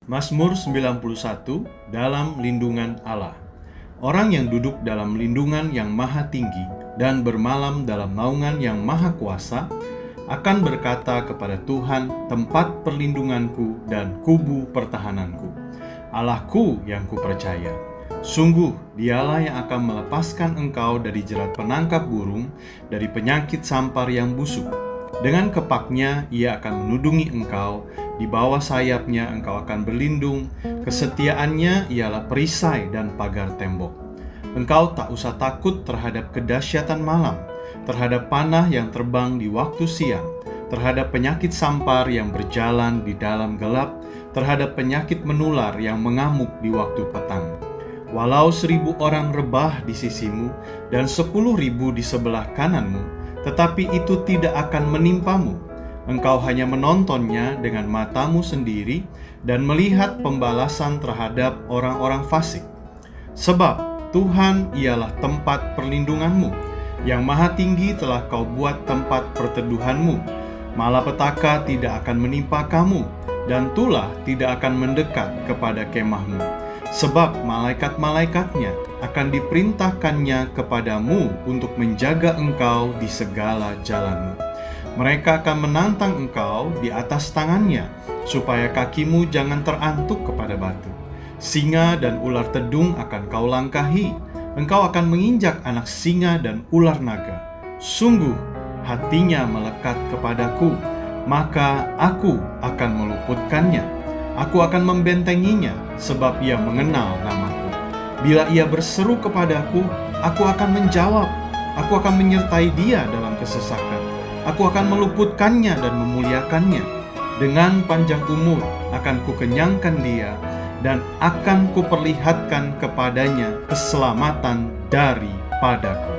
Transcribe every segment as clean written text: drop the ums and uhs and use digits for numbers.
Mazmur 91, dalam lindungan Allah. Orang yang duduk dalam lindungan yang maha tinggi dan bermalam dalam naungan yang maha kuasa akan berkata kepada Tuhan, tempat perlindunganku dan kubu pertahananku, Allahku yang kupercaya. Sungguh dialah yang akan melepaskan engkau dari jerat penangkap burung, dari penyakit sampar yang busuk. Dengan kepaknya ia akan menudungi engkau, di bawah sayapnya engkau akan berlindung, kesetiaannya ialah perisai dan pagar tembok. Engkau tak usah takut terhadap kedahsyatan malam, terhadap panah yang terbang di waktu siang, terhadap penyakit sampar yang berjalan di dalam gelap, terhadap penyakit menular yang mengamuk di waktu petang. Walau 1.000 orang rebah di sisimu dan 10.000 di sebelah kananmu, tetapi itu tidak akan menimpamu. Engkau hanya menontonnya dengan matamu sendiri dan melihat pembalasan terhadap orang-orang fasik. Sebab Tuhan ialah tempat perlindunganmu, yang maha tinggi telah kau buat tempat perteduhanmu. Malapetaka tidak akan menimpa kamu, dan tulah tidak akan mendekat kepada kemahmu. Sebab malaikat-malaikatnya akan diperintahkannya kepadamu untuk menjaga engkau di segala jalanmu. Mereka akan menantang engkau di atas tangannya, supaya kakimu jangan terantuk kepada batu. Singa dan ular tedung akan kau langkahi. Engkau akan menginjak anak singa dan ular naga. Sungguh hatinya melekat kepadaku, maka aku akan meluputkannya. Aku akan membentenginya, sebab ia mengenal namaku. Bila ia berseru kepadaku, aku akan menjawab. Aku akan menyertai dia dalam kesesakan. Aku akan meluputkannya dan memuliakannya. Dengan panjang umur akan kukenyangkan dia, dan akan kuperlihatkan kepadanya keselamatan daripadaku.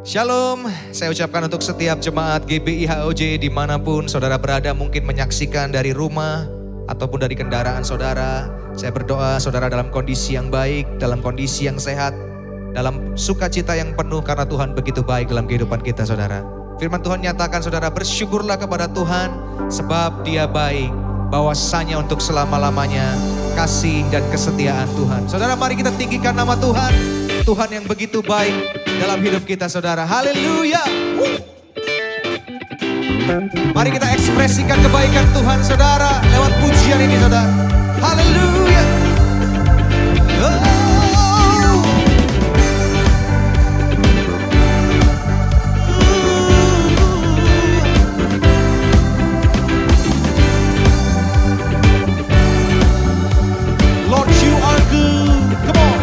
Shalom, saya ucapkan untuk setiap jemaat GBI HOJ dimanapun saudara berada, mungkin menyaksikan dari rumah ataupun dari kendaraan saudara. Saya berdoa saudara dalam kondisi yang baik, dalam kondisi yang sehat, dalam sukacita yang penuh karena Tuhan begitu baik dalam kehidupan kita saudara. Firman Tuhan nyatakan saudara, bersyukurlah kepada Tuhan sebab Dia baik, bahwasanya untuk selama-lamanya kasih dan kesetiaan Tuhan. Saudara, mari kita tinggikan nama Tuhan. Tuhan yang begitu baik dalam hidup kita saudara. Haleluya. Mari kita ekspresikan kebaikan Tuhan saudara lewat pujian ini saudara. Haleluya. Lord, you are good. Come on.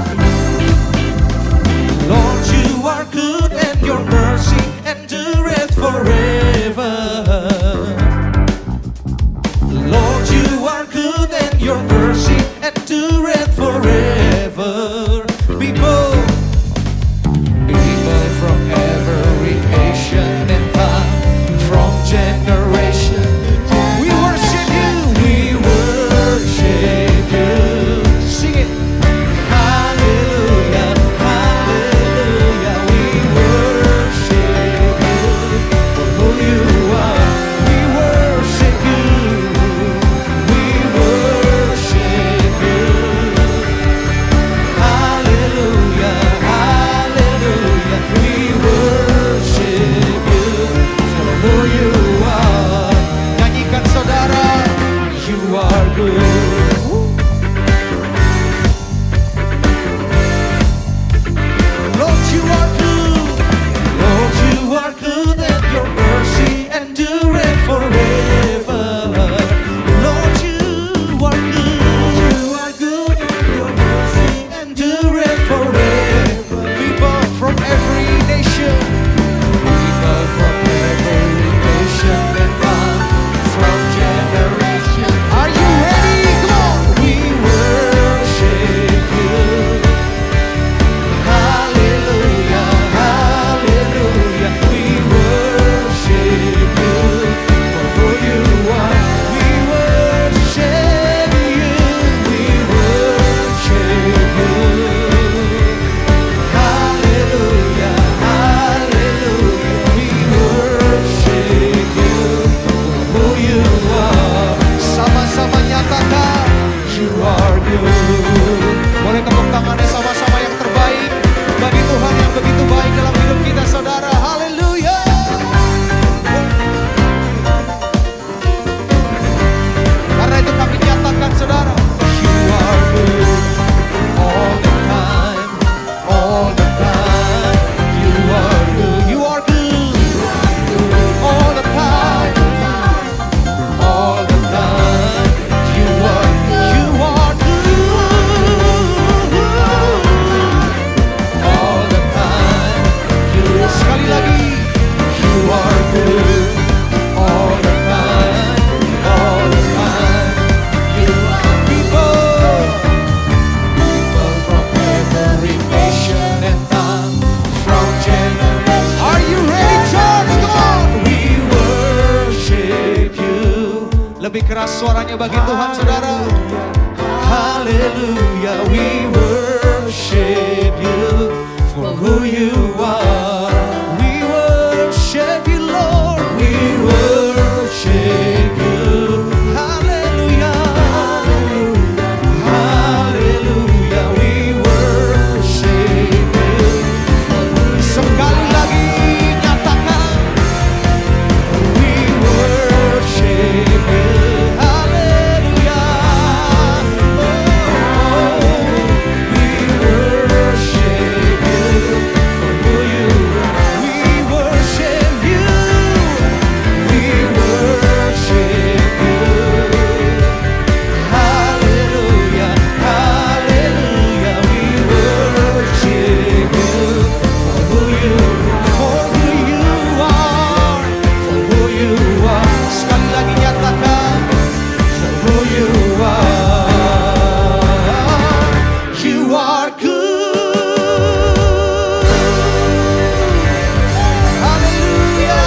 Lord, you are good and your mercy endureth forever. Lord, you are good and your mercy lebih keras suaranya bagi Tuhan, saudara. Haleluya, we worship you for who you are. We worship you, Lord. We worship you. Haleluya, haleluya, we worship you. Sekali lagi nyatakan, we worship you. Haleluya, oh, we worship you for who you are. We worship you. We worship you. Haleluya, haleluya, we worship you for who you are, for who you are. Sekali lagi nyatakan, for who you are. You are good. Haleluya.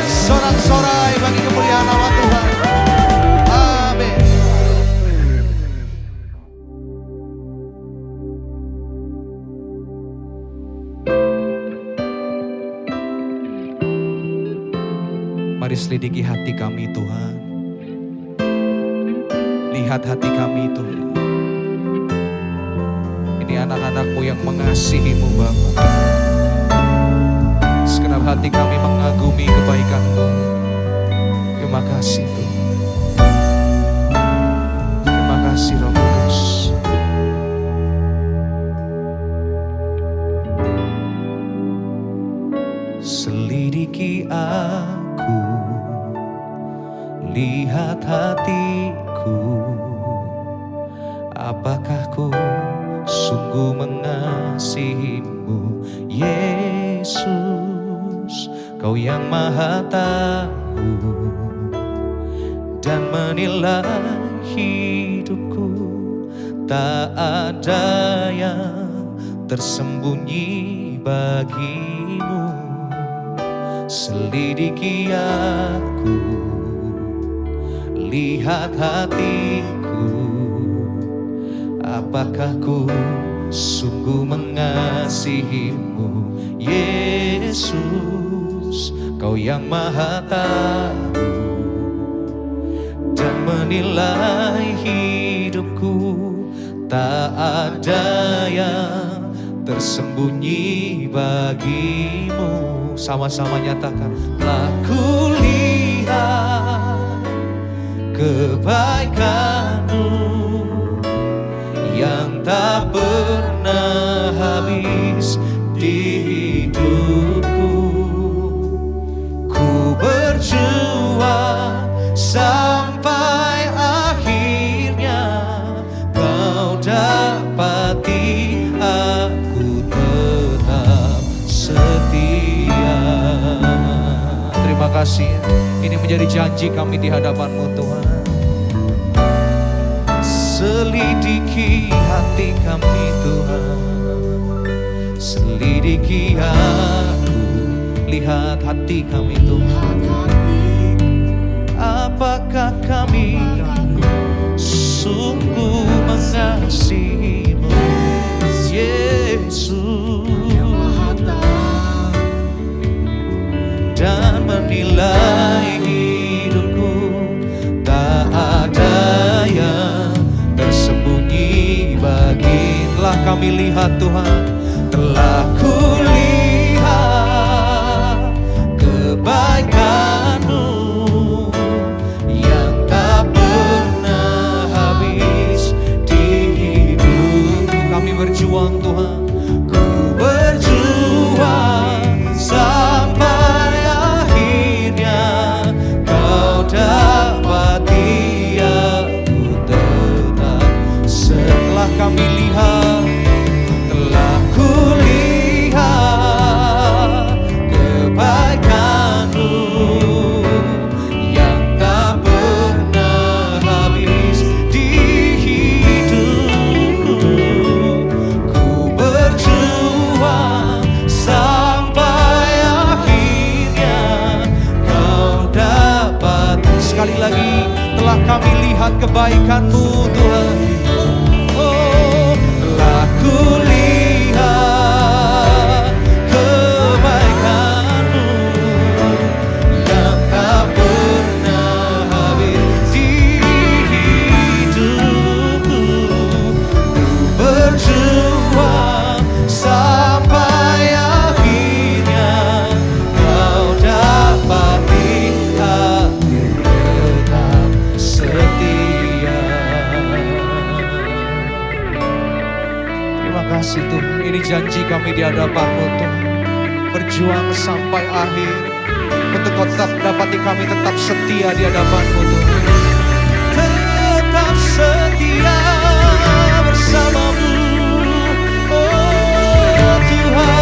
Sorak-sorai bagi kemuliaan nama Tuhan. Amin. Mari selidiki hati kami, Tuhan. Lihat hati kami, Tuhan. Ini anak-anak-Mu yang mengasihi-Mu, Bapa. Segenap hati kami mengagumi kebaikan-Mu. Terima kasih, Tuhan. Terima kasih, Roh Kudus. Selidiki aku, lihat hatiku, apakah ku sungguh mengasihi-Mu, Yesus. Kau yang Maha Tahu dan menilai hidupku, tak ada yang tersembunyi bagi-Mu. Selidiki aku, lihat hatiku, apakah ku sungguh mengasihi-Mu, Yesus. Kau yang Maha Tahu dan menilai hidupku, tak ada yang tersembunyi bagi-Mu. Sama-sama nyatakan, telah kulihat kebaikan-Mu yang tak pernah habis di hidupku. Ku berjuang sampai akhirnya Kau dapati aku tetap setia. Terima kasih. Ini menjadi janji kami di hadapan-Mu, Tuhan. Selidiki hati kami, Tuhan. Selidiki aku, lihat hati kami, Tuhan. Apakah kami sungguh mengasihi-Mu, Yesus, dan menilai hidupku, tak ada yang tersembunyi bagi. Telah kami lihat, Tuhan, telah kulihat kebaikan-Mu yang tak pernah habis di hidupku. Kami berjuang, Tuhan. Ku berjuang sampai akhirnya Kau dapati aku tetap. Setelah kami lihat, telah kulihat kebaikan-Mu yang tak pernah habis di hidupku. Ku kebaikan-Mu Tuhan. Oh, telah kulihat kebaikan-Mu yang tak pernah habis di hidupku. Ku berjuang sampai akhirnya Kau dapati aku tetap setia. Terima kasih Tuhan, ini janji kami di hadapan-Mu Tuhan. Berjuang sampai akhir untuk Kau tetap dapati kami tetap setia di hadapan-Mu Tuhan. Tetap setia bersama-Mu, oh Tuhan.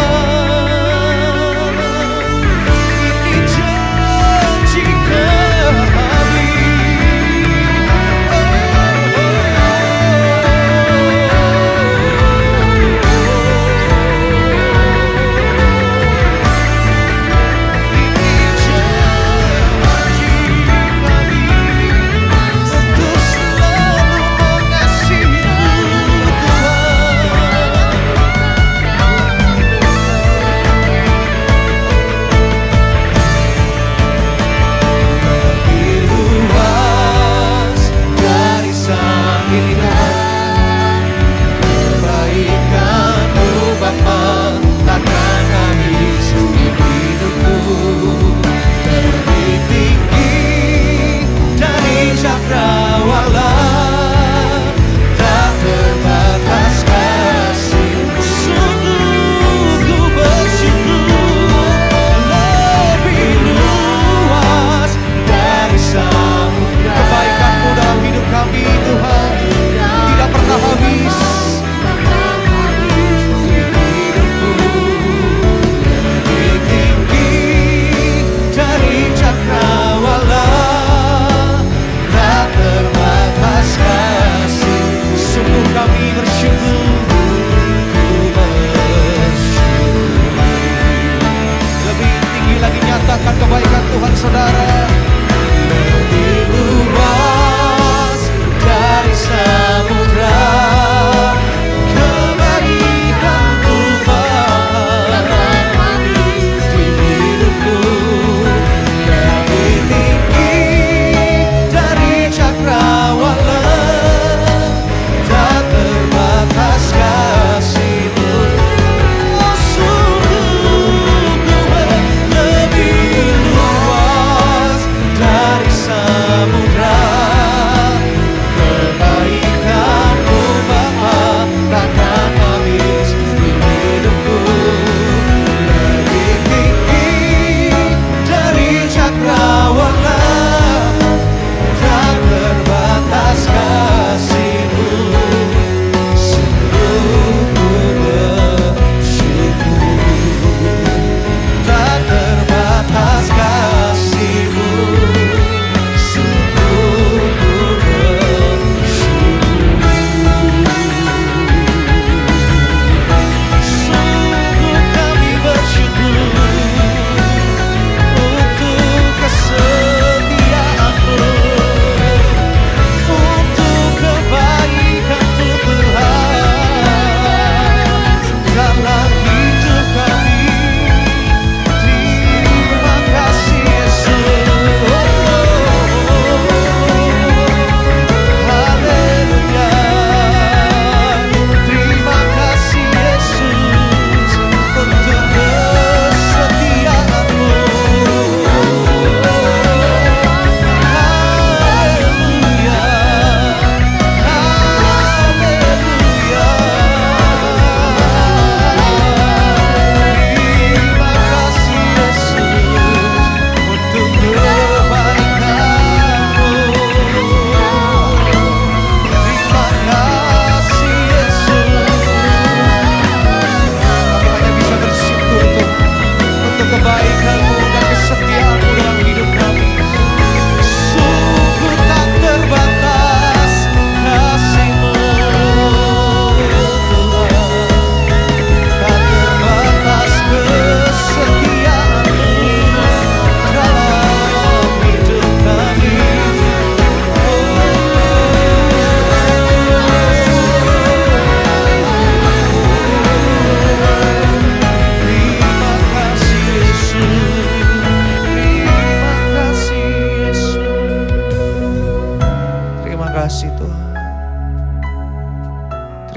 Ini janji kami. Untuk selalu mengasihi-Mu Tuhan. Lebih luas dari sang ini Tuhan, kebaikan-Mu Bapa takkan habis di hidupku. Lebih tinggi dari cakrawala, tak terbatas kasih-Mu. Sungguh ku bersyukur, lebih luas dari samudra. Kebaikan-Mu dalam hidup kami Tuhan tidak pernah habis di hidupku. Lebih tinggi dari cakrawala, tak terbatas kasih. Sungguh kami bersyukur, lebih tinggi lagi nyatakan kebaikan Tuhan saudara. Lebih luas dari samudra, kebaikan-Mu Bapa di hidupku. Lebih tinggi dari cakrawala, tak terbatas kasih-Mu. Oh, sungguh ku lebih luas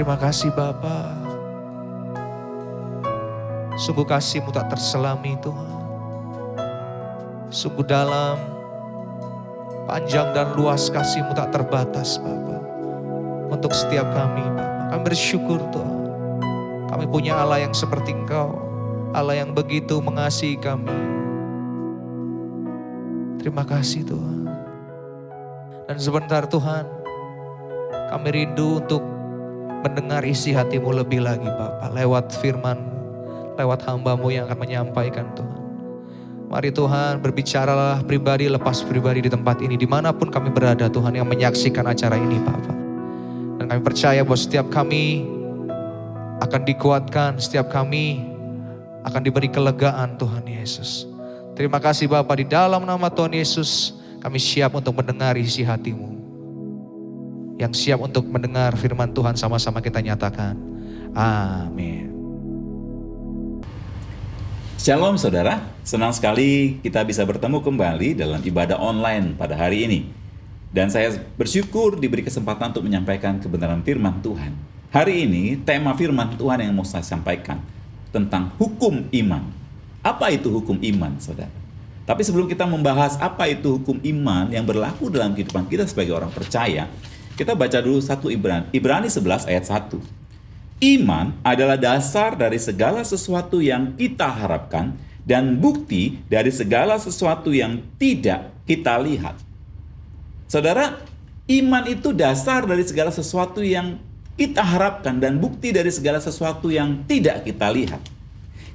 Terima kasih Bapa. Sungguh kasih-Mu tak terselami Tuhan. Sungguh dalam, panjang dan luas kasih-Mu tak terbatas Bapa. Untuk setiap kami Bapa. Kami bersyukur Tuhan. Kami punya Allah yang seperti Engkau. Allah yang begitu mengasihi kami. Terima kasih Tuhan. Dan sebentar Tuhan, kami rindu untuk mendengar isi hati-Mu lebih lagi Bapa. Lewat firman-Mu, lewat hamba-Mu yang akan menyampaikan Tuhan. Mari Tuhan berbicaralah pribadi lepas pribadi di tempat ini. Dimanapun kami berada Tuhan yang menyaksikan acara ini Bapa. Dan kami percaya bahwa setiap kami akan dikuatkan. Setiap kami akan diberi kelegaan Tuhan Yesus. Terima kasih Bapa, di dalam nama Tuhan Yesus kami siap untuk mendengar isi hati-Mu. Yang siap untuk mendengar firman Tuhan sama-sama kita nyatakan. Amin. Shalom saudara, senang sekali kita bisa bertemu kembali dalam ibadah online pada hari ini. Dan saya bersyukur diberi kesempatan untuk menyampaikan kebenaran firman Tuhan. Hari ini tema firman Tuhan yang mau saya sampaikan tentang hukum iman. Apa itu hukum iman saudara? Tapi sebelum kita membahas apa itu hukum iman yang berlaku dalam kehidupan kita sebagai orang percaya, kita baca dulu Ibrani 11 ayat 1. Iman adalah dasar dari segala sesuatu yang kita harapkan dan bukti dari segala sesuatu yang tidak kita lihat. Saudara, iman itu dasar dari segala sesuatu yang kita harapkan dan bukti dari segala sesuatu yang tidak kita lihat.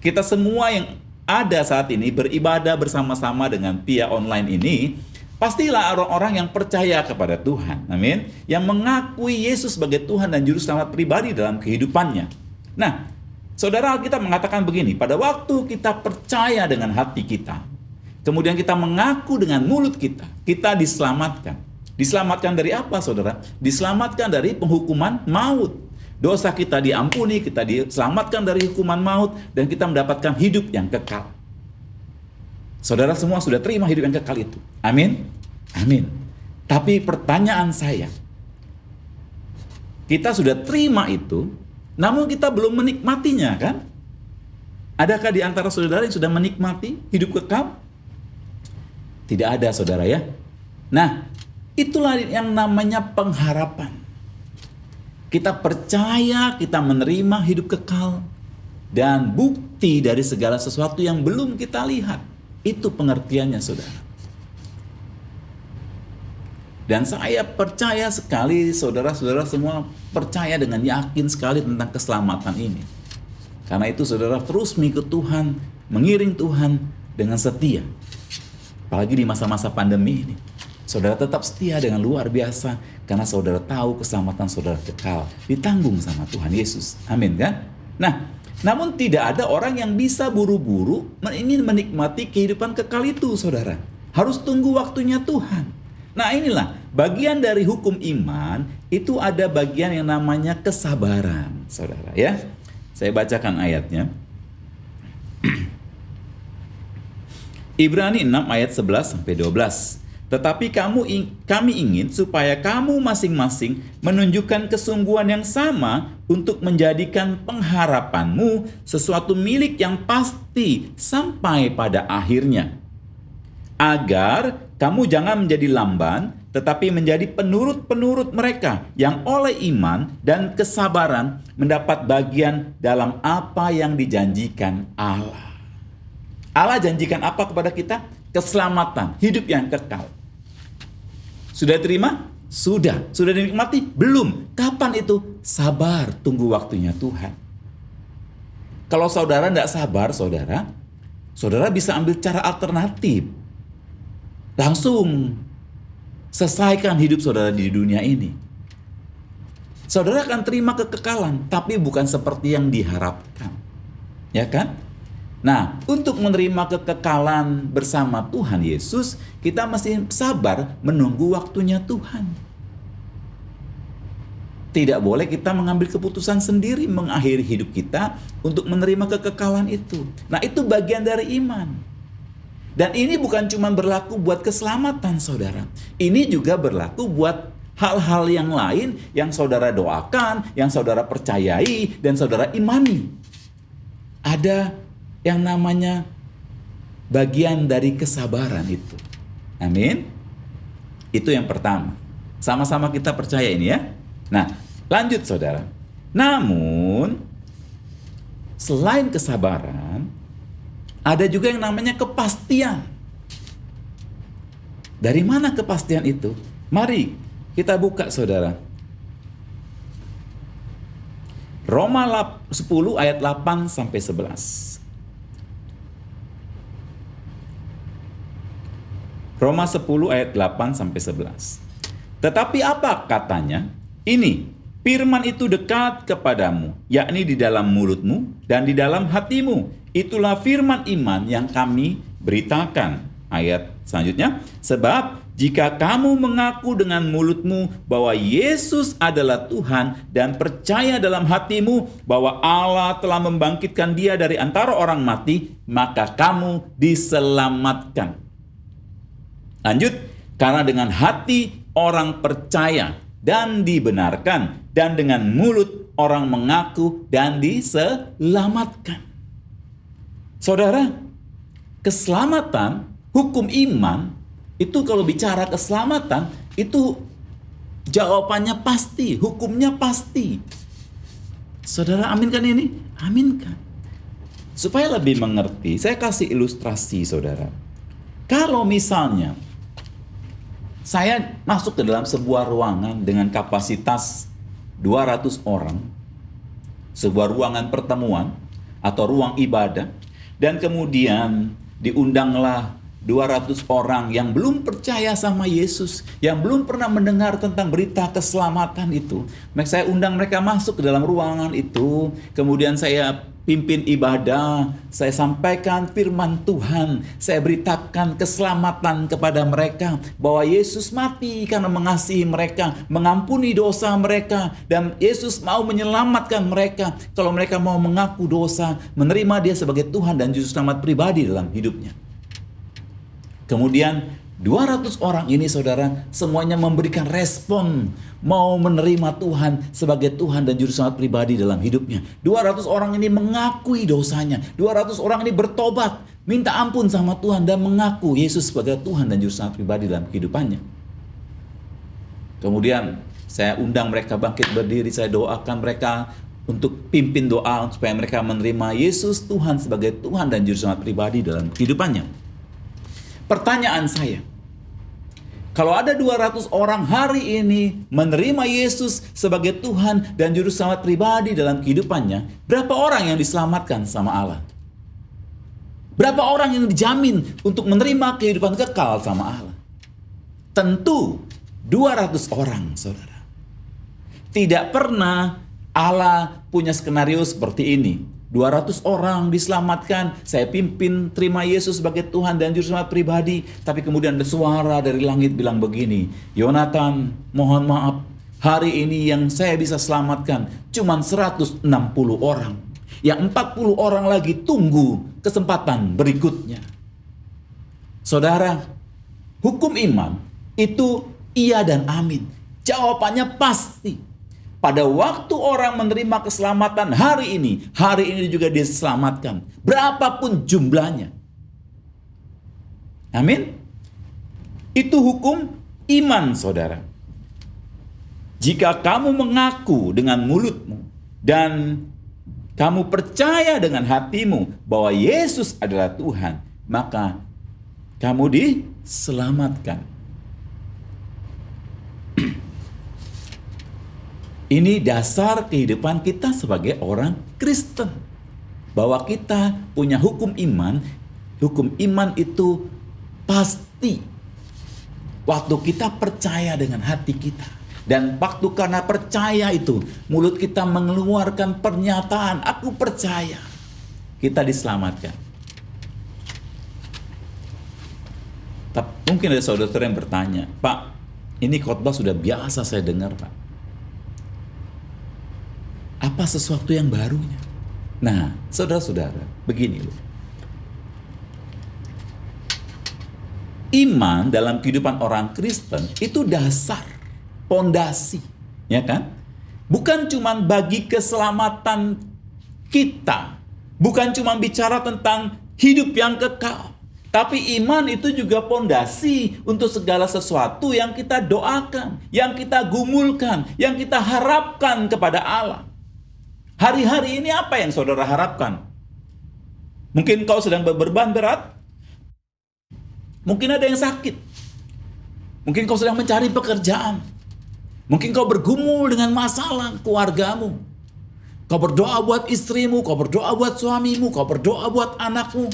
Kita semua yang ada saat ini beribadah bersama-sama dengan via online ini, pastilah orang-orang yang percaya kepada Tuhan, amin, yang mengakui Yesus sebagai Tuhan dan Juru Selamat pribadi dalam kehidupannya. Nah, saudara, Alkitab mengatakan begini, pada waktu kita percaya dengan hati kita, kemudian kita mengaku dengan mulut kita diselamatkan. Diselamatkan dari apa saudara? Diselamatkan dari penghukuman maut. Dosa kita diampuni, kita diselamatkan dari hukuman maut, dan kita mendapatkan hidup yang kekal. Saudara semua sudah terima hidup yang kekal itu. Amin? Amin. Tapi pertanyaan saya, kita sudah terima itu, namun kita belum menikmatinya kan? Adakah di antara saudara yang sudah menikmati hidup kekal? Tidak ada saudara ya. Nah, itulah yang namanya pengharapan. Kita percaya kita menerima hidup kekal dan bukti dari segala sesuatu yang belum kita lihat. Itu pengertiannya saudara. Dan saya percaya sekali saudara-saudara semua percaya dengan yakin sekali tentang keselamatan ini. Karena itu saudara terus mengikut Tuhan, mengiring Tuhan dengan setia. Apalagi di masa-masa pandemi ini. Saudara tetap setia dengan luar biasa karena saudara tahu keselamatan saudara kekal ditanggung sama Tuhan Yesus. Amin kan? Nah, namun tidak ada orang yang bisa buru-buru ingin menikmati kehidupan kekal itu, saudara. Harus tunggu waktunya Tuhan. Nah, inilah bagian dari hukum iman, itu ada bagian yang namanya kesabaran, saudara ya. Saya bacakan ayatnya. Ibrani 6 ayat 11 sampai 12. Tetapi kami ingin supaya kamu masing-masing menunjukkan kesungguhan yang sama untuk menjadikan pengharapanmu sesuatu milik yang pasti sampai pada akhirnya. Agar kamu jangan menjadi lamban, tetapi menjadi penurut-penurut mereka yang oleh iman dan kesabaran mendapat bagian dalam apa yang dijanjikan Allah. Allah janjikan apa kepada kita? Keselamatan, hidup yang kekal. Sudah terima? Sudah. Sudah dinikmati? Belum. Kapan itu? Sabar, tunggu waktunya Tuhan. Kalau saudara tidak sabar, saudara bisa ambil cara alternatif. Langsung selesaikan hidup saudara di dunia ini. Saudara akan terima kekekalan, tapi bukan seperti yang diharapkan. Ya kan? Nah, untuk menerima kekekalan bersama Tuhan Yesus, kita mesti sabar menunggu waktunya Tuhan. Tidak boleh kita mengambil keputusan sendiri mengakhiri hidup kita untuk menerima kekekalan itu. Nah, itu bagian dari iman. Dan ini bukan cuma berlaku buat keselamatan saudara. Ini juga berlaku buat hal-hal yang lain yang saudara doakan, yang saudara percayai, dan saudara imani. Ada yang namanya bagian dari kesabaran itu. Amin. Itu yang pertama. Sama-sama kita percaya ini ya. Nah, lanjut saudara. Namun, selain kesabaran, ada juga yang namanya kepastian. Dari mana kepastian itu? Mari kita buka saudara. Roma 10 ayat 8 sampai 11. Roma 10 ayat 8 sampai 11. Tetapi apa katanya? Ini, firman itu dekat kepadamu, yakni di dalam mulutmu dan di dalam hatimu. Itulah firman iman yang kami beritakan. Ayat selanjutnya, sebab jika kamu mengaku dengan mulutmu bahwa Yesus adalah Tuhan dan percaya dalam hatimu bahwa Allah telah membangkitkan Dia dari antara orang mati, maka kamu diselamatkan. Lanjut, karena dengan hati orang percaya dan dibenarkan, dan dengan mulut orang mengaku dan diselamatkan. Saudara, keselamatan, hukum iman, itu kalau bicara keselamatan, itu jawabannya pasti, hukumnya pasti. Saudara aminkan ini? Aminkan. Supaya lebih mengerti, saya kasih ilustrasi saudara. Kalau misalnya saya masuk ke dalam sebuah ruangan dengan kapasitas 200 orang, sebuah ruangan pertemuan atau ruang ibadah, dan kemudian diundanglah 200 orang yang belum percaya sama Yesus, yang belum pernah mendengar tentang berita keselamatan itu. Saya undang mereka masuk ke dalam ruangan itu, kemudian saya pimpin ibadah, saya sampaikan firman Tuhan, saya beritakan keselamatan kepada mereka, bahwa Yesus mati karena mengasihi mereka, mengampuni dosa mereka, dan Yesus mau menyelamatkan mereka kalau mereka mau mengaku dosa, menerima Dia sebagai Tuhan dan Juru Selamat pribadi dalam hidupnya. Kemudian 200 orang ini saudara semuanya memberikan respon mau menerima Tuhan sebagai Tuhan dan Juru Selamat pribadi dalam hidupnya. 200 orang ini mengakui dosanya. 200 orang ini bertobat, minta ampun sama Tuhan dan mengaku Yesus sebagai Tuhan dan Juru Selamat pribadi dalam kehidupannya. Kemudian saya undang mereka bangkit berdiri, saya doakan mereka untuk pimpin doa supaya mereka menerima Yesus Tuhan sebagai Tuhan dan Juru Selamat pribadi dalam kehidupannya. Pertanyaan saya, kalau ada 200 orang hari ini menerima Yesus sebagai Tuhan dan Juru Selamat pribadi dalam kehidupannya, berapa orang yang diselamatkan sama Allah? Berapa orang yang dijamin untuk menerima kehidupan kekal sama Allah? Tentu 200 orang, saudara. Tidak pernah Allah punya skenario seperti ini. 200 orang diselamatkan, saya pimpin terima Yesus sebagai Tuhan dan Juru Selamat pribadi. Tapi kemudian ada suara dari langit bilang begini, Yonatan, mohon maaf, hari ini yang saya bisa selamatkan cuma 160 orang. Yang 40 orang lagi tunggu kesempatan berikutnya. Saudara, hukum iman itu iya dan amin. Jawabannya pasti. Pada waktu orang menerima keselamatan hari ini juga diselamatkan. Berapapun jumlahnya. Amin. Itu hukum iman, saudara. Jika kamu mengaku dengan mulutmu dan kamu percaya dengan hatimu bahwa Yesus adalah Tuhan, maka kamu diselamatkan. Ini dasar kehidupan kita sebagai orang Kristen. Bahwa kita punya hukum iman. Hukum iman itu pasti. Waktu kita percaya dengan hati kita. Dan waktu karena percaya itu, mulut kita mengeluarkan pernyataan, aku percaya. Kita diselamatkan. Tapi mungkin ada saudara yang bertanya, Pak, ini khotbah sudah biasa saya dengar, Pak. Apa sesuatu yang barunya? Nah, saudara-saudara, begini loh. Iman dalam kehidupan orang Kristen itu dasar. pondasi, ya kan? Bukan cuma bagi keselamatan kita, bukan cuma bicara tentang hidup yang kekal, tapi iman itu juga pondasi untuk segala sesuatu yang kita doakan, yang kita gumulkan, yang kita harapkan kepada Allah. Hari-hari ini apa yang saudara harapkan? Mungkin kau sedang berbeban berat, mungkin ada yang sakit, mungkin kau sedang mencari pekerjaan, mungkin kau bergumul dengan masalah keluargamu. Kau berdoa buat istrimu, kau berdoa buat suamimu, kau berdoa buat anakmu.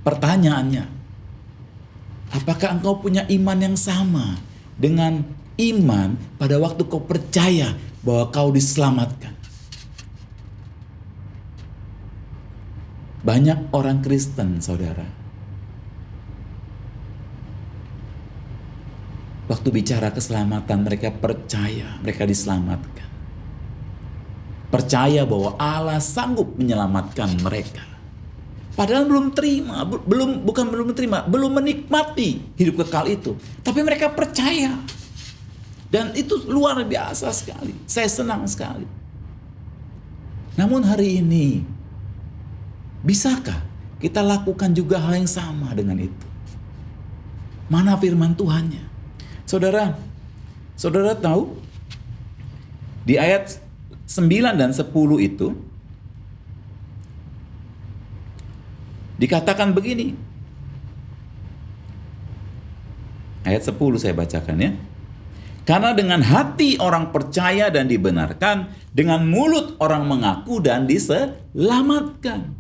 Pertanyaannya, apakah engkau punya iman yang sama dengan iman pada waktu kau percaya bahwa kau diselamatkan? Banyak orang Kristen, saudara, waktu bicara keselamatan, mereka percaya mereka diselamatkan. Percaya bahwa Allah sanggup menyelamatkan mereka. Padahal belum menikmati hidup kekal itu. Tapi mereka percaya. Dan itu luar biasa sekali. Saya senang sekali. Namun hari ini, bisakah kita lakukan juga hal yang sama dengan itu? Mana firman Tuhannya? Saudara tahu di ayat 9 dan 10 itu dikatakan begini. Ayat 10 saya bacakan ya. Karena dengan hati orang percaya dan dibenarkan, dengan mulut orang mengaku dan diselamatkan.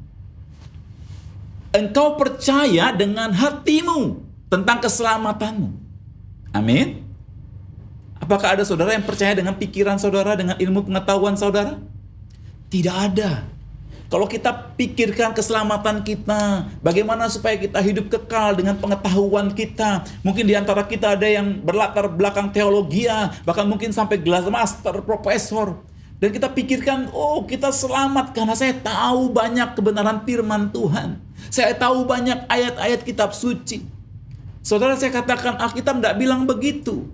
Engkau percaya dengan hatimu tentang keselamatanmu. Amin. Apakah ada saudara yang percaya dengan pikiran saudara, dengan ilmu pengetahuan saudara? Tidak ada. Kalau kita pikirkan keselamatan kita, bagaimana supaya kita hidup kekal dengan pengetahuan kita. Mungkin di antara kita ada yang berlatar belakang teologi, bahkan mungkin sampai gelar master, profesor. Dan kita pikirkan, oh kita selamat karena saya tahu banyak kebenaran firman Tuhan. Saya tahu banyak ayat-ayat kitab suci. Saudara, saya katakan Alkitab tidak bilang begitu.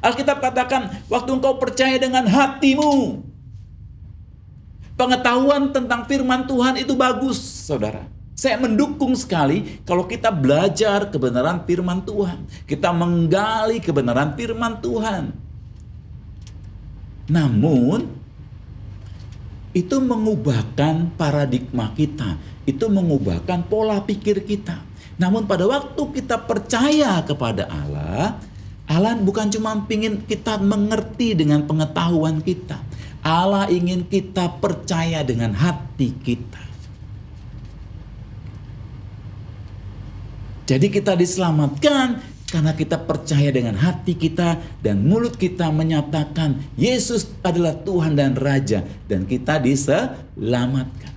Alkitab katakan, waktu engkau percaya dengan hatimu, pengetahuan tentang firman Tuhan itu bagus, saudara. Saya mendukung sekali kalau kita belajar kebenaran firman Tuhan. Kita menggali kebenaran firman Tuhan. Namun, itu mengubahkan paradigma kita. Itu mengubahkan pola pikir kita. Namun pada waktu kita percaya kepada Allah, Allah bukan cuma ingin kita mengerti dengan pengetahuan kita. Allah ingin kita percaya dengan hati kita. Jadi kita diselamatkan karena kita percaya dengan hati kita dan mulut kita menyatakan Yesus adalah Tuhan dan Raja dan kita diselamatkan.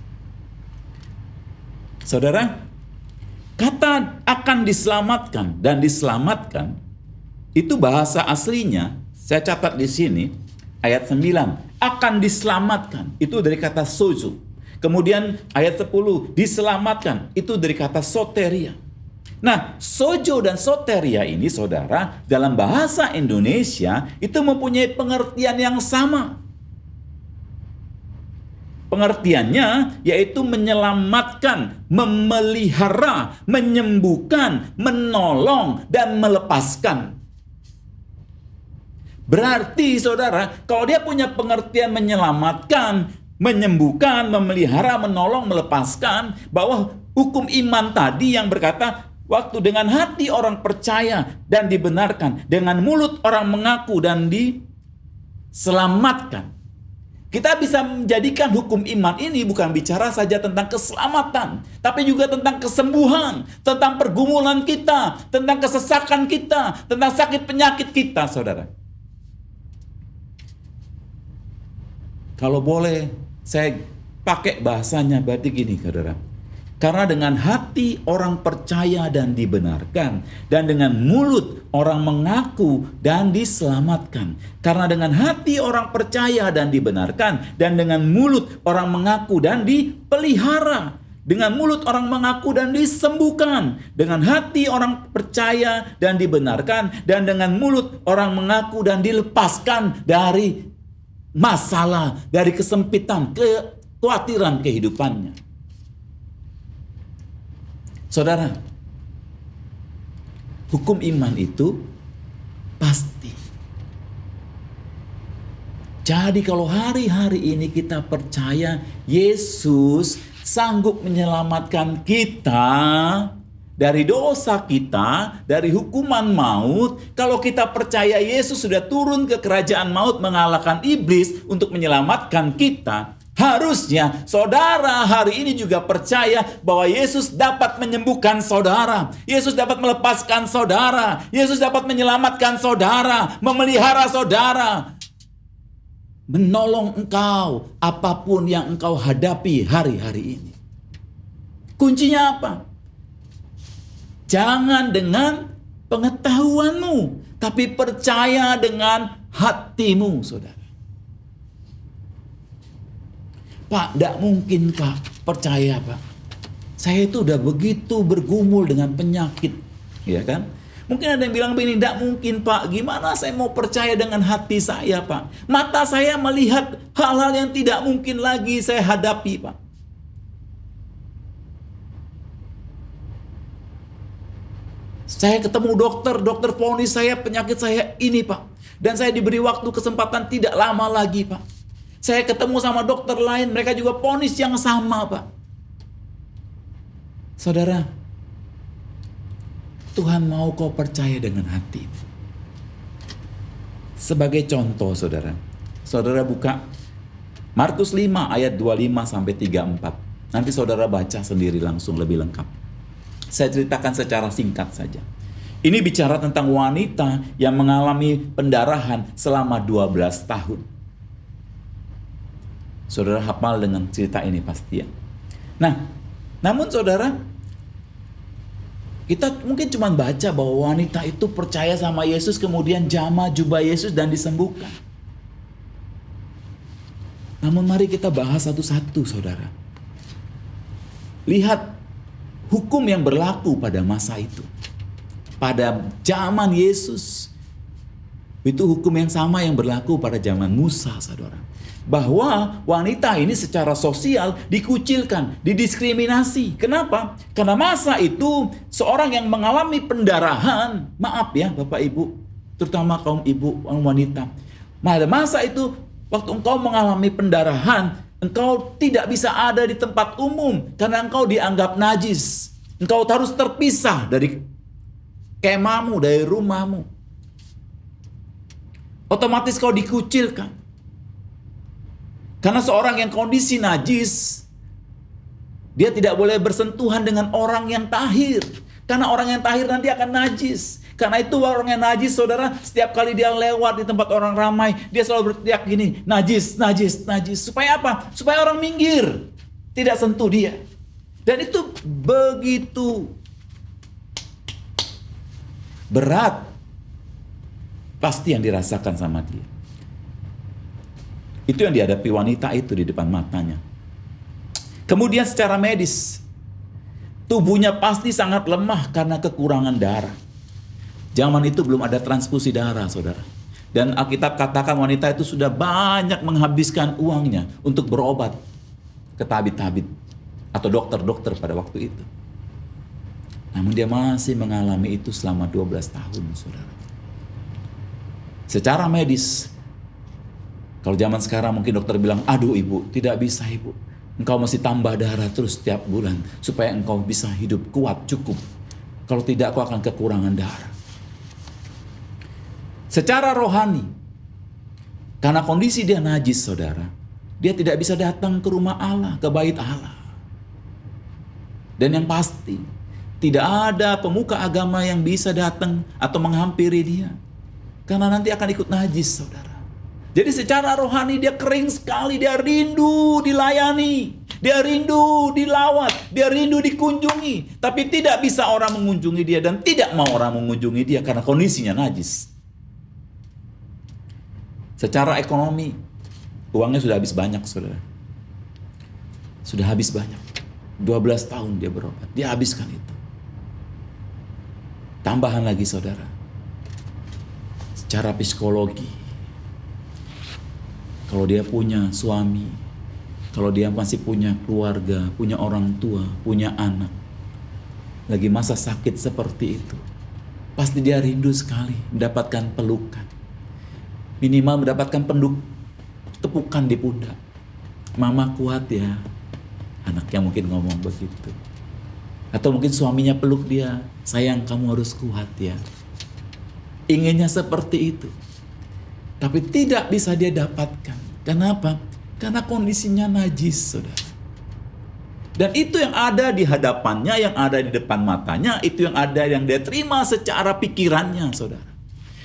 Saudara, kata akan diselamatkan dan diselamatkan itu bahasa aslinya, saya catat di sini ayat 9, akan diselamatkan itu dari kata sozo. Kemudian ayat 10, diselamatkan itu dari kata soteria. Nah, sojo dan soteria ini saudara dalam bahasa Indonesia itu mempunyai pengertian yang sama. Pengertiannya yaitu menyelamatkan, memelihara, menyembuhkan, menolong, dan melepaskan. Berarti saudara, kalau dia punya pengertian menyelamatkan, menyembuhkan, memelihara, menolong, melepaskan, bahwa hukum iman tadi yang berkata, waktu dengan hati orang percaya dan dibenarkan, dengan mulut orang mengaku dan diselamatkan. Kita bisa menjadikan hukum iman ini bukan bicara saja tentang keselamatan, tapi juga tentang kesembuhan, tentang pergumulan kita, tentang kesesakan kita, tentang sakit penyakit kita, saudara. Kalau boleh, saya pakai bahasanya berarti gini, saudara. Karena dengan hati orang percaya dan dibenarkan, dan dengan mulut orang mengaku dan diselamatkan. Karena dengan hati orang percaya dan dibenarkan, dan dengan mulut orang mengaku dan dipelihara. Dengan mulut orang mengaku dan disembuhkan. Dengan hati orang percaya dan dibenarkan. Dan dengan mulut orang mengaku dan dilepaskan dari masalah, dari kesempitan, kekhawatiran kehidupannya. Saudara, hukum iman itu pasti. Jadi kalau hari-hari ini kita percaya Yesus sanggup menyelamatkan kita dari dosa kita, dari hukuman maut. Kalau kita percaya Yesus sudah turun ke kerajaan maut mengalahkan iblis untuk menyelamatkan kita, harusnya saudara hari ini juga percaya bahwa Yesus dapat menyembuhkan saudara. Yesus dapat melepaskan saudara. Yesus dapat menyelamatkan saudara, memelihara saudara, menolong engkau apapun yang engkau hadapi hari-hari ini. Kuncinya apa? Jangan dengan pengetahuanmu, tapi percaya dengan hatimu, saudara. Pak, tidak mungkin Pak, percaya Pak. Saya itu udah begitu bergumul dengan penyakit, ya kan? Mungkin ada yang bilang begini, tidak mungkin Pak, gimana saya mau percaya dengan hati saya Pak? Mata saya melihat hal-hal yang tidak mungkin lagi saya hadapi Pak. Saya ketemu dokter vonis saya, penyakit saya ini Pak. Dan saya diberi waktu kesempatan tidak lama lagi Pak. Saya ketemu sama dokter lain, mereka juga vonis yang sama Pak. Saudara, Tuhan mau kau percaya dengan hati. Sebagai contoh saudara, saudara buka Markus 5 ayat 25 sampai 34. Nanti saudara baca sendiri langsung lebih lengkap. Saya ceritakan secara singkat saja. Ini bicara tentang wanita yang mengalami pendarahan selama 12 tahun. Saudara hafal dengan cerita ini pasti ya. Nah, namun saudara, kita mungkin cuma baca bahwa wanita itu percaya sama Yesus, kemudian jamah jubah Yesus dan disembuhkan. Namun mari kita bahas satu-satu saudara. Lihat hukum yang berlaku pada masa itu. Pada zaman Yesus. Itu hukum yang sama yang berlaku pada zaman Musa saudara. Bahwa wanita ini secara sosial dikucilkan, didiskriminasi. Kenapa? Karena masa itu seorang yang mengalami pendarahan, maaf ya Bapak Ibu, terutama kaum ibu, wanita. Pada masa itu waktu engkau mengalami pendarahan, engkau tidak bisa ada di tempat umum karena engkau dianggap najis. Engkau harus terpisah dari kemahmu, dari rumahmu. Otomatis kau dikucilkan. Karena seorang yang kondisi najis, dia tidak boleh bersentuhan dengan orang yang tahir. Karena orang yang tahir nanti akan najis. Karena itu orang yang najis saudara, setiap kali dia lewat di tempat orang ramai, dia selalu berteriak gini, najis, najis, najis. Supaya apa? Supaya orang minggir, tidak sentuh dia. Dan itu begitu berat pasti yang dirasakan sama dia. Itu yang dihadapi wanita itu di depan matanya. Kemudian secara medis, tubuhnya pasti sangat lemah karena kekurangan darah. Zaman itu belum ada transfusi darah, saudara. Dan Alkitab katakan wanita itu sudah banyak menghabiskan uangnya untuk berobat ke tabib-tabib atau dokter-dokter pada waktu itu. Namun dia masih mengalami itu selama 12 tahun, saudara. Secara medis, kalau zaman sekarang mungkin dokter bilang, aduh ibu, tidak bisa ibu. Engkau mesti tambah darah terus setiap bulan. Supaya engkau bisa hidup kuat, cukup. Kalau tidak, kau akan kekurangan darah. Secara rohani, karena kondisi dia najis saudara, dia tidak bisa datang ke rumah Allah, ke bait Allah. Dan yang pasti, tidak ada pemuka agama yang bisa datang atau menghampiri dia. Karena nanti akan ikut najis saudara. Jadi secara rohani dia kering sekali, dia rindu dilayani, dia rindu dilawat, dia rindu dikunjungi. Tapi tidak bisa orang mengunjungi dia dan tidak mau orang mengunjungi dia karena kondisinya najis. Secara ekonomi, uangnya sudah habis banyak saudara. Sudah habis banyak. 12 tahun dia berobat, dia habiskan itu. Tambahan lagi saudara, secara psikologi, kalau dia punya suami, kalau dia masih punya keluarga, punya orang tua, punya anak, lagi masa sakit seperti itu, pasti dia rindu sekali mendapatkan pelukan. Minimal mendapatkan tepukan di pundak. Mama kuat ya. Anaknya mungkin ngomong begitu. Atau mungkin suaminya peluk dia. Sayang, kamu harus kuat ya. Inginnya seperti itu. Tapi tidak bisa dia dapatkan. Kenapa? Karena kondisinya najis, saudara. Dan itu yang ada di hadapannya, yang ada di depan matanya, itu yang ada yang dia terima secara pikirannya, saudara.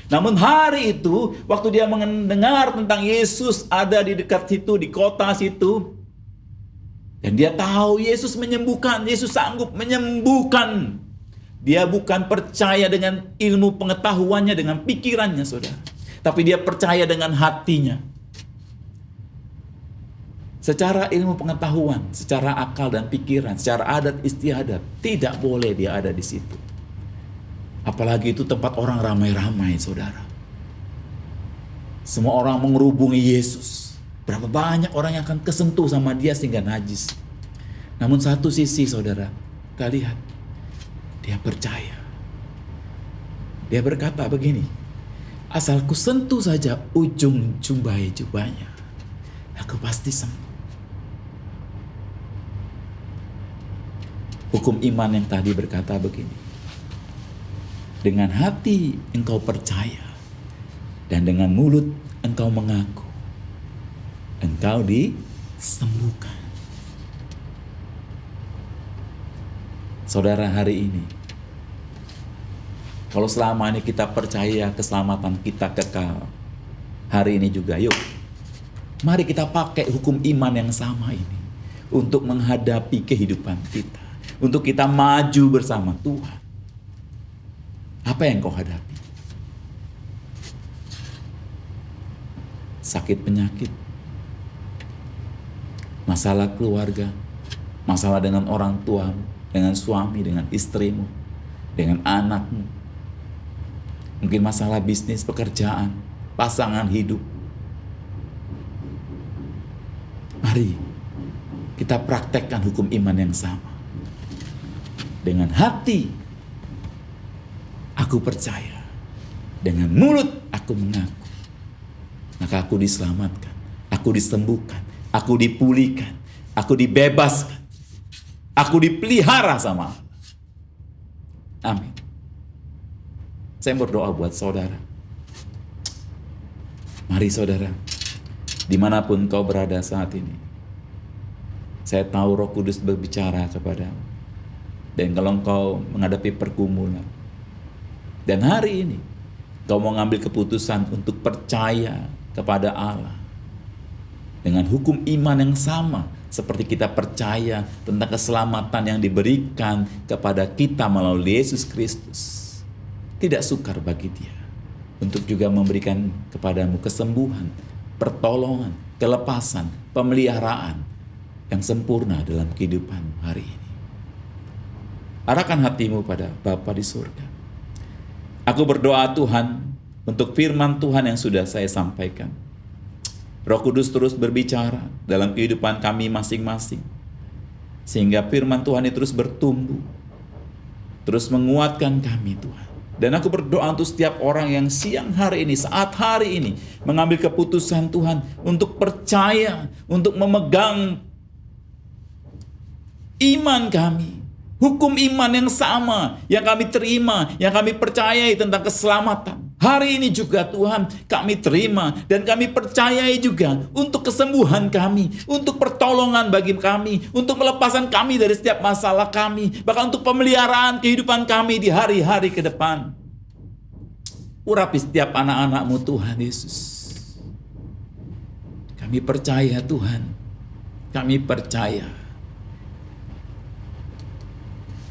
Namun hari itu, waktu dia mendengar tentang Yesus ada di dekat situ, di kota situ, dan dia tahu Yesus menyembuhkan, Yesus sanggup menyembuhkan. Dia bukan percaya dengan ilmu pengetahuannya, dengan pikirannya, saudara. Tapi dia percaya dengan hatinya. Secara ilmu pengetahuan, secara akal dan pikiran, secara adat istiadat, tidak boleh dia ada di situ. Apalagi itu tempat orang ramai-ramai, saudara. Semua orang mengerubungi Yesus. Berapa banyak orang yang akan kesentuh sama dia sehingga najis. Namun satu sisi, saudara, kita lihat, dia percaya. Dia berkata begini, asal ku sentuh saja ujung jubahnya, aku pasti sembuh. Hukum iman yang tadi berkata begini, dengan hati engkau percaya, dan dengan mulut engkau mengaku, engkau disembuhkan. Saudara, hari ini, kalau selama ini kita percaya keselamatan kita kekal, hari ini juga yuk, mari kita pakai hukum iman yang sama ini untuk menghadapi kehidupan kita, untuk kita maju bersama Tuhan. Apa yang kau hadapi? Sakit penyakit, masalah keluarga, masalah dengan orang tuamu, dengan suami, dengan istrimu, dengan anakmu. Mungkin masalah bisnis, pekerjaan, pasangan hidup. Mari kita praktekkan hukum iman yang sama. Dengan hati aku percaya, dengan mulut aku mengaku, maka aku diselamatkan, aku disembuhkan, aku dipulihkan, aku dibebaskan, aku dipelihara sama Allah. Amin. Saya berdoa buat saudara. Mari saudara, dimanapun kau berada saat ini, saya tahu Roh Kudus berbicara kepadamu. Dan kalau engkau menghadapi pergumulan, dan hari ini kau mau ngambil keputusan untuk percaya kepada Allah dengan hukum iman yang sama seperti kita percaya tentang keselamatan yang diberikan kepada kita melalui Yesus Kristus, tidak sukar bagi Dia untuk juga memberikan kepadamu kesembuhan, pertolongan, kelepasan, pemeliharaan yang sempurna dalam kehidupan hari ini. Arahkan hatimu pada Bapa di surga. Aku berdoa Tuhan untuk firman Tuhan yang sudah saya sampaikan. Roh Kudus terus berbicara dalam kehidupan kami masing-masing. Sehingga firman Tuhan itu terus bertumbuh. Terus menguatkan kami Tuhan. Dan aku berdoa untuk setiap orang yang siang hari ini, saat hari ini, mengambil keputusan Tuhan untuk percaya, untuk memegang iman kami. Hukum iman yang sama yang kami terima, yang kami percayai tentang keselamatan. Hari ini juga Tuhan kami terima dan kami percayai juga untuk kesembuhan kami, untuk pertolongan bagi kami, untuk melepaskan kami dari setiap masalah kami, bahkan untuk pemeliharaan kehidupan kami di hari-hari ke depan. Urapi setiap anak-anak-Mu Tuhan Yesus. Kami percaya Tuhan, kami percaya.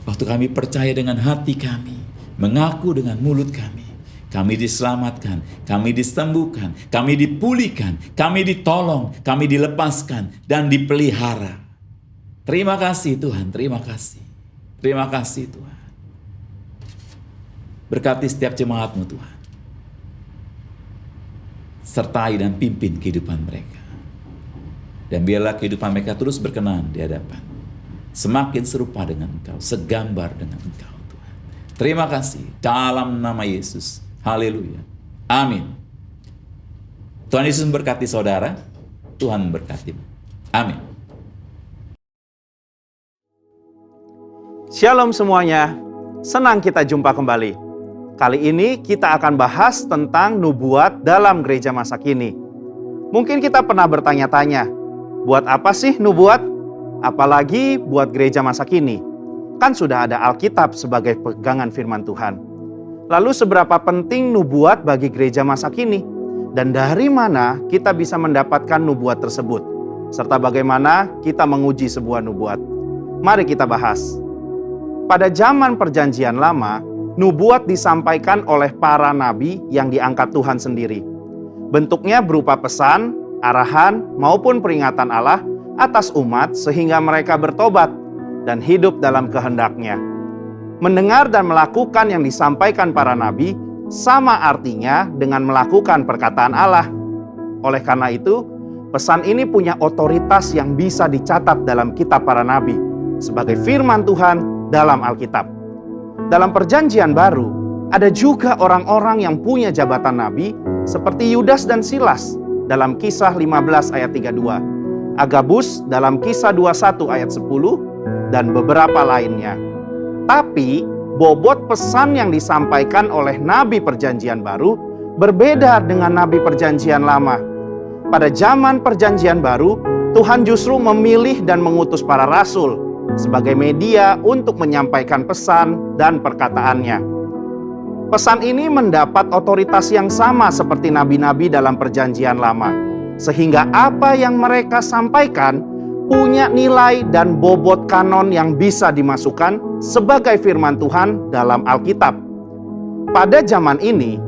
Waktu kami percaya dengan hati kami, mengaku dengan mulut kami diselamatkan, kami disembuhkan, kami dipulihkan, kami ditolong, kami dilepaskan, dan dipelihara. Terima kasih Tuhan, terima kasih. Terima kasih Tuhan. Berkati setiap jemaat-Mu Tuhan. Sertai dan pimpin kehidupan mereka. Dan biarlah kehidupan mereka terus berkenan di hadapan. Semakin serupa dengan Engkau, segambar dengan Engkau Tuhan. Terima kasih dalam nama Yesus. Haleluya. Amin. Tuhan Yesus memberkati saudara. Tuhan memberkatimu. Amin. Shalom semuanya, senang kita jumpa kembali. Kali ini kita akan bahas tentang nubuat dalam gereja masa kini. Mungkin kita pernah bertanya-tanya, buat apa sih nubuat? Apalagi buat gereja masa kini. Kan sudah ada Alkitab sebagai pegangan firman Tuhan. Lalu seberapa penting nubuat bagi gereja masa kini? Dan dari mana kita bisa mendapatkan nubuat tersebut? Serta bagaimana kita menguji sebuah nubuat? Mari kita bahas. Pada zaman Perjanjian Lama, nubuat disampaikan oleh para nabi yang diangkat Tuhan sendiri. Bentuknya berupa pesan, arahan, maupun peringatan Allah atas umat sehingga mereka bertobat dan hidup dalam kehendak-Nya. Mendengar dan melakukan yang disampaikan para nabi sama artinya dengan melakukan perkataan Allah. Oleh karena itu, pesan ini punya otoritas yang bisa dicatat dalam kitab para nabi sebagai firman Tuhan dalam Alkitab. Dalam Perjanjian Baru, ada juga orang-orang yang punya jabatan nabi seperti Yudas dan Silas dalam Kisah 15 ayat 32, Agabus dalam Kisah 21 ayat 10, dan beberapa lainnya. Tapi, bobot pesan yang disampaikan oleh nabi Perjanjian Baru berbeda dengan nabi Perjanjian Lama. Pada zaman Perjanjian Baru, Tuhan justru memilih dan mengutus para rasul sebagai media untuk menyampaikan pesan dan perkataannya. Pesan ini mendapat otoritas yang sama seperti nabi-nabi dalam Perjanjian Lama, sehingga apa yang mereka sampaikan punya nilai dan bobot kanon yang bisa dimasukkan sebagai firman Tuhan dalam Alkitab. Pada zaman ini,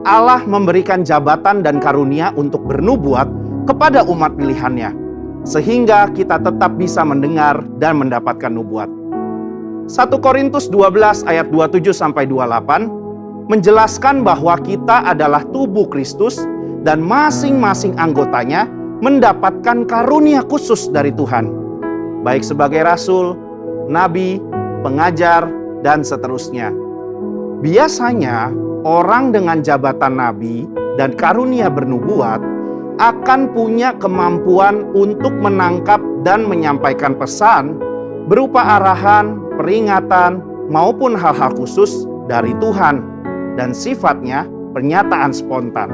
Allah memberikan jabatan dan karunia untuk bernubuat kepada umat pilihannya, sehingga kita tetap bisa mendengar dan mendapatkan nubuat. 1 Korintus 12 ayat 27-28 menjelaskan bahwa kita adalah tubuh Kristus dan masing-masing anggotanya mendapatkan karunia khusus dari Tuhan, baik sebagai rasul, nabi, pengajar, dan seterusnya. Biasanya orang dengan jabatan nabi dan karunia bernubuat akan punya kemampuan untuk menangkap dan menyampaikan pesan berupa arahan, peringatan, maupun hal-hal khusus dari Tuhan, dan sifatnya pernyataan spontan.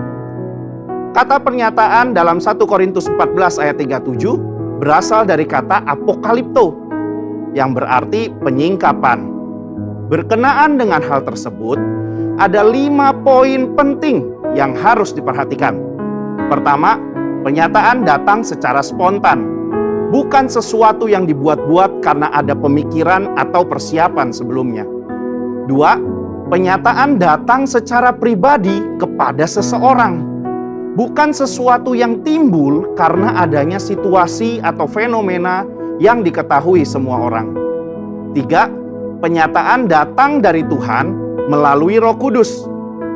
Kata pernyataan dalam 1 Korintus 14 ayat 37 berasal dari kata apokalipto, yang berarti penyingkapan. Berkenaan dengan hal tersebut, ada 5 poin penting yang harus diperhatikan. Pertama, pernyataan datang secara spontan, bukan sesuatu yang dibuat-buat karena ada pemikiran atau persiapan sebelumnya. 2, pernyataan datang secara pribadi kepada seseorang, bukan sesuatu yang timbul karena adanya situasi atau fenomena yang diketahui semua orang. 3, pernyataan datang dari Tuhan melalui Roh Kudus,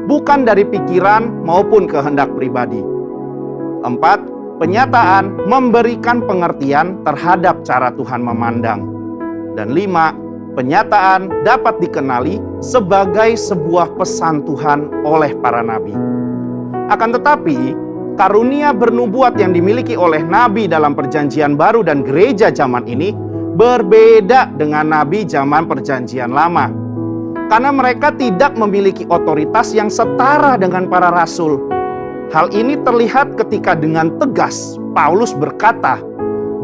bukan dari pikiran maupun kehendak pribadi. 4, pernyataan memberikan pengertian terhadap cara Tuhan memandang. Dan 5, pernyataan dapat dikenali sebagai sebuah pesan Tuhan oleh para nabi. Akan tetapi, karunia bernubuat yang dimiliki oleh nabi dalam Perjanjian Baru dan gereja zaman ini berbeda dengan nabi zaman Perjanjian Lama. Karena mereka tidak memiliki otoritas yang setara dengan para rasul. Hal ini terlihat ketika dengan tegas Paulus berkata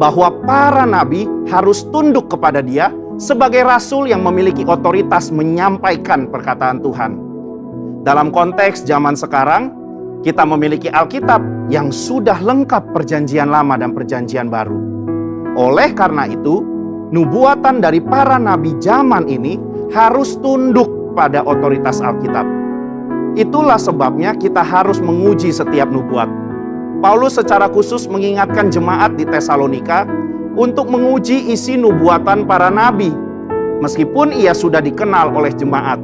bahwa para nabi harus tunduk kepada dia sebagai rasul yang memiliki otoritas menyampaikan perkataan Tuhan. Dalam konteks zaman sekarang, kita memiliki Alkitab yang sudah lengkap Perjanjian Lama dan Perjanjian Baru. Oleh karena itu, nubuatan dari para nabi zaman ini harus tunduk pada otoritas Alkitab. Itulah sebabnya kita harus menguji setiap nubuat. Paulus secara khusus mengingatkan jemaat di Tesalonika untuk menguji isi nubuatan para nabi, meskipun ia sudah dikenal oleh jemaat.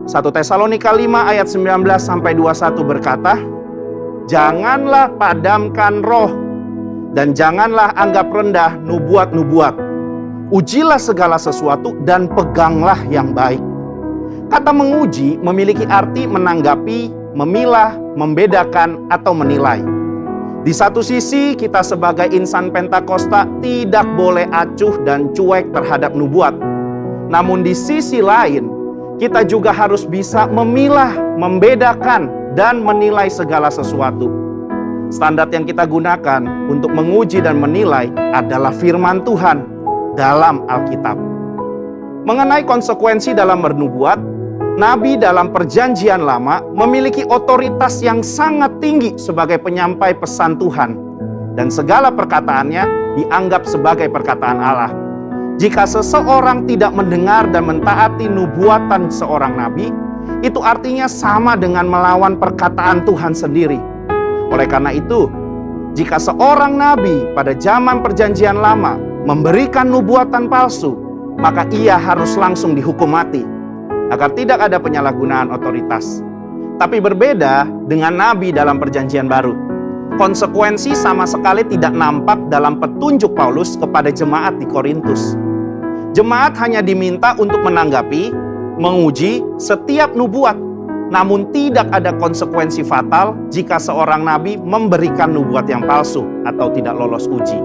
1 Tesalonika 5 ayat 19-21 berkata, "Janganlah padamkan roh, dan janganlah anggap rendah nubuat-nubuat. Ujilah segala sesuatu dan peganglah yang baik." Kata menguji memiliki arti menanggapi, memilah, membedakan, atau menilai. Di satu sisi, kita sebagai insan Pentakosta tidak boleh acuh dan cuek terhadap nubuat. Namun di sisi lain, kita juga harus bisa memilah, membedakan, dan menilai segala sesuatu. Standar yang kita gunakan untuk menguji dan menilai adalah firman Tuhan dalam Alkitab. Mengenai konsekuensi dalam bernubuat, Nabi dalam Perjanjian Lama memiliki otoritas yang sangat tinggi sebagai penyampai pesan Tuhan, dan segala perkataannya dianggap sebagai perkataan Allah. Jika seseorang tidak mendengar dan mentaati nubuatan seorang nabi, itu artinya sama dengan melawan perkataan Tuhan sendiri. Oleh karena itu, jika seorang nabi pada zaman Perjanjian Lama memberikan nubuatan palsu, maka ia harus langsung dihukum mati, agar tidak ada penyalahgunaan otoritas. Tapi berbeda dengan nabi dalam Perjanjian Baru. Konsekuensi sama sekali tidak nampak dalam petunjuk Paulus kepada jemaat di Korintus. Jemaat hanya diminta untuk menanggapi, menguji setiap nubuat, namun tidak ada konsekuensi fatal jika seorang nabi memberikan nubuat yang palsu atau tidak lolos uji.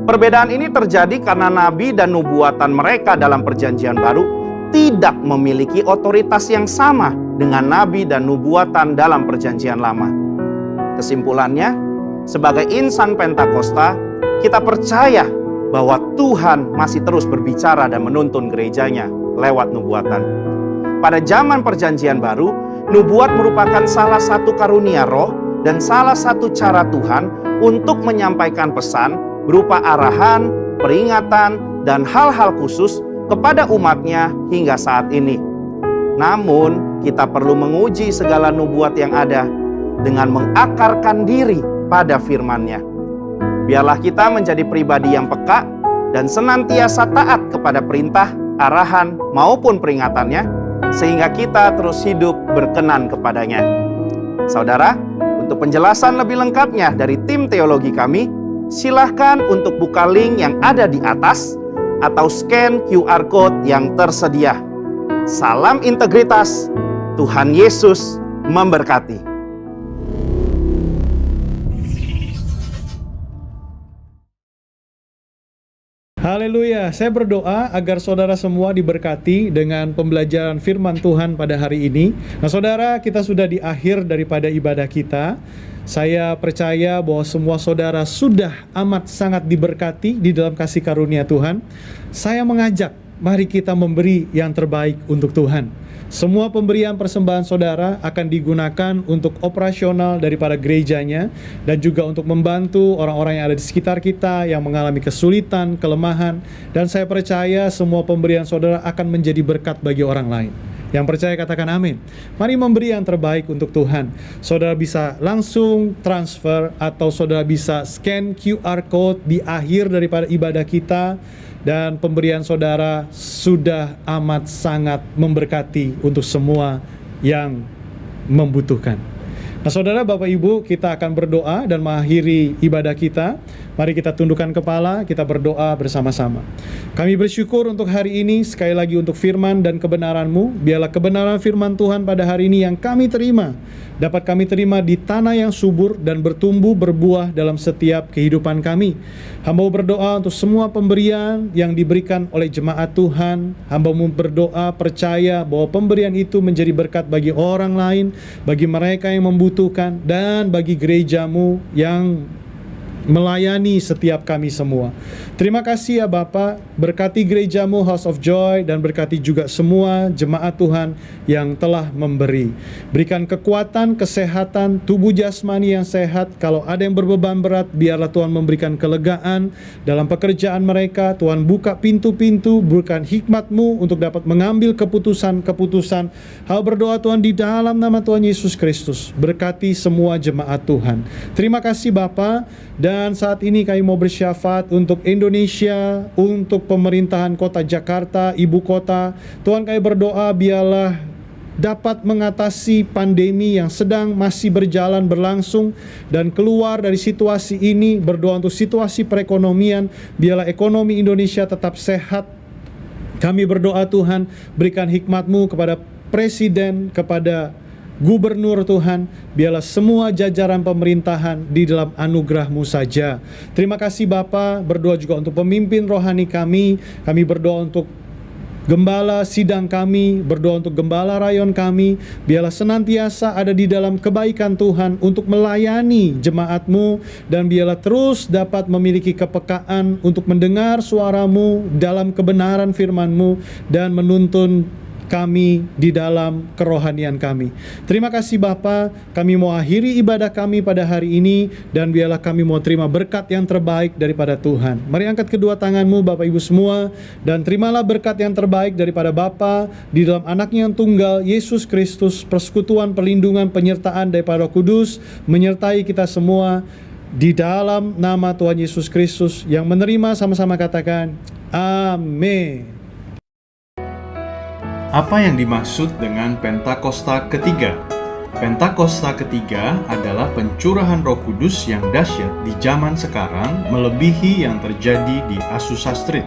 Perbedaan ini terjadi karena nabi dan nubuatan mereka dalam Perjanjian Baru tidak memiliki otoritas yang sama dengan nabi dan nubuatan dalam Perjanjian Lama. Kesimpulannya, sebagai insan Pentakosta, kita percaya bahwa Tuhan masih terus berbicara dan menuntun gerejanya lewat nubuatan. Pada zaman Perjanjian Baru, nubuat merupakan salah satu karunia roh dan salah satu cara Tuhan untuk menyampaikan pesan berupa arahan, peringatan, dan hal-hal khusus kepada umatnya hingga saat ini. Namun, kita perlu menguji segala nubuat yang ada dengan mengakarkan diri pada firman-Nya. Biarlah kita menjadi pribadi yang peka dan senantiasa taat kepada perintah, arahan, maupun peringatannya, sehingga kita terus hidup berkenan kepadanya. Saudara, untuk penjelasan lebih lengkapnya dari tim teologi kami, silahkan untuk buka link yang ada di atas atau scan QR Code yang tersedia. Salam integritas, Tuhan Yesus memberkati. Haleluya, saya berdoa agar saudara semua diberkati dengan pembelajaran firman Tuhan pada hari ini. Nah saudara, kita sudah di akhir daripada ibadah kita. Saya percaya bahwa semua saudara sudah amat sangat diberkati di dalam kasih karunia Tuhan. Saya mengajak, mari kita memberi yang terbaik untuk Tuhan. Semua pemberian persembahan saudara akan digunakan untuk operasional daripada gerejanya dan juga untuk membantu orang-orang yang ada di sekitar kita yang mengalami kesulitan, kelemahan, dan saya percaya semua pemberian saudara akan menjadi berkat bagi orang lain. Yang percaya katakan amin. Mari memberi yang terbaik untuk Tuhan. Saudara bisa langsung transfer atau saudara bisa scan QR Code di akhir daripada ibadah kita. Dan pemberian saudara sudah amat sangat memberkati untuk semua yang membutuhkan. Nah saudara, Bapak Ibu, kita akan berdoa dan mengakhiri ibadah kita. Mari kita tundukkan kepala, kita berdoa bersama-sama. Kami bersyukur untuk hari ini, sekali lagi untuk firman dan kebenaran-Mu. Biarlah kebenaran firman Tuhan pada hari ini yang kami terima, dapat kami terima di tanah yang subur dan bertumbuh berbuah dalam setiap kehidupan kami. Hamba berdoa untuk semua pemberian yang diberikan oleh jemaat Tuhan. Hamba berdoa percaya bahwa pemberian itu menjadi berkat bagi orang lain, bagi mereka yang membutuhkan, dan bagi gereja-Mu yang melayani setiap kami semua. Terima kasih ya Bapa, berkati gereja-Mu House of Joy dan berkati juga semua jemaat Tuhan yang telah memberi. Berikan kekuatan, kesehatan, tubuh jasmani yang sehat. Kalau ada yang berbeban berat, biarlah Tuhan memberikan kelegaan dalam pekerjaan mereka. Tuhan buka pintu-pintu, berikan hikmat-Mu untuk dapat mengambil keputusan-keputusan. Hal berdoa Tuhan di dalam nama Tuhan Yesus Kristus. Berkati semua jemaat Tuhan. Terima kasih Bapa, dan Dan saat ini kami mau bersyafaat untuk Indonesia, untuk pemerintahan kota Jakarta, ibu kota. Tuhan, kami berdoa biarlah dapat mengatasi pandemi yang sedang masih berjalan berlangsung dan keluar dari situasi ini. Berdoa untuk situasi perekonomian, biarlah ekonomi Indonesia tetap sehat. Kami berdoa Tuhan, berikan hikmat-Mu kepada Presiden, kepada Gubernur Tuhan, biarlah semua jajaran pemerintahan di dalam anugerah-Mu saja. Terima kasih Bapa, berdoa juga untuk pemimpin rohani kami berdoa untuk gembala sidang kami, berdoa untuk gembala rayon kami, biarlah senantiasa ada di dalam kebaikan Tuhan untuk melayani jemaat-Mu, dan biarlah terus dapat memiliki kepekaan untuk mendengar suara-Mu dalam kebenaran firman-Mu dan menuntun kami di dalam kerohanian kami. Terima kasih Bapa, kami mau akhiri ibadah kami pada hari ini, dan biarlah kami mau terima berkat yang terbaik daripada Tuhan. Mari angkat kedua tanganmu Bapak Ibu semua, dan terimalah berkat yang terbaik daripada Bapa di dalam anaknya yang tunggal, Yesus Kristus, persekutuan, perlindungan, penyertaan daripada Roh Kudus, menyertai kita semua. Di dalam nama Tuhan Yesus Kristus yang menerima, sama-sama katakan, amin. Apa yang dimaksud dengan Pentakosta ketiga? Pentakosta ketiga adalah pencurahan Roh Kudus yang dahsyat di zaman sekarang, melebihi yang terjadi di Azusa Street.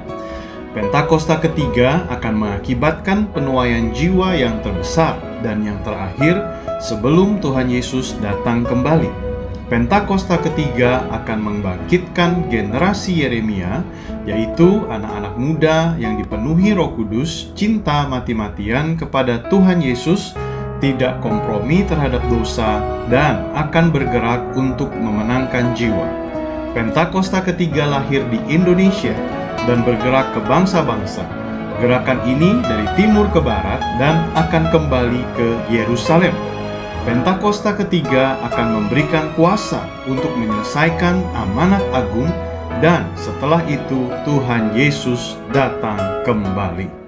Pentakosta ketiga akan mengakibatkan penuaian jiwa yang terbesar dan yang terakhir sebelum Tuhan Yesus datang kembali. Pentakosta ketiga akan membangkitkan generasi Yeremia, yaitu anak-anak muda yang dipenuhi Roh Kudus, cinta mati-matian kepada Tuhan Yesus, tidak kompromi terhadap dosa, dan akan bergerak untuk memenangkan jiwa. Pentakosta ketiga lahir di Indonesia dan bergerak ke bangsa-bangsa. Gerakan ini dari timur ke barat dan akan kembali ke Yerusalem. Pentakosta ketiga akan memberikan kuasa untuk menyelesaikan amanat agung, dan setelah itu Tuhan Yesus datang kembali.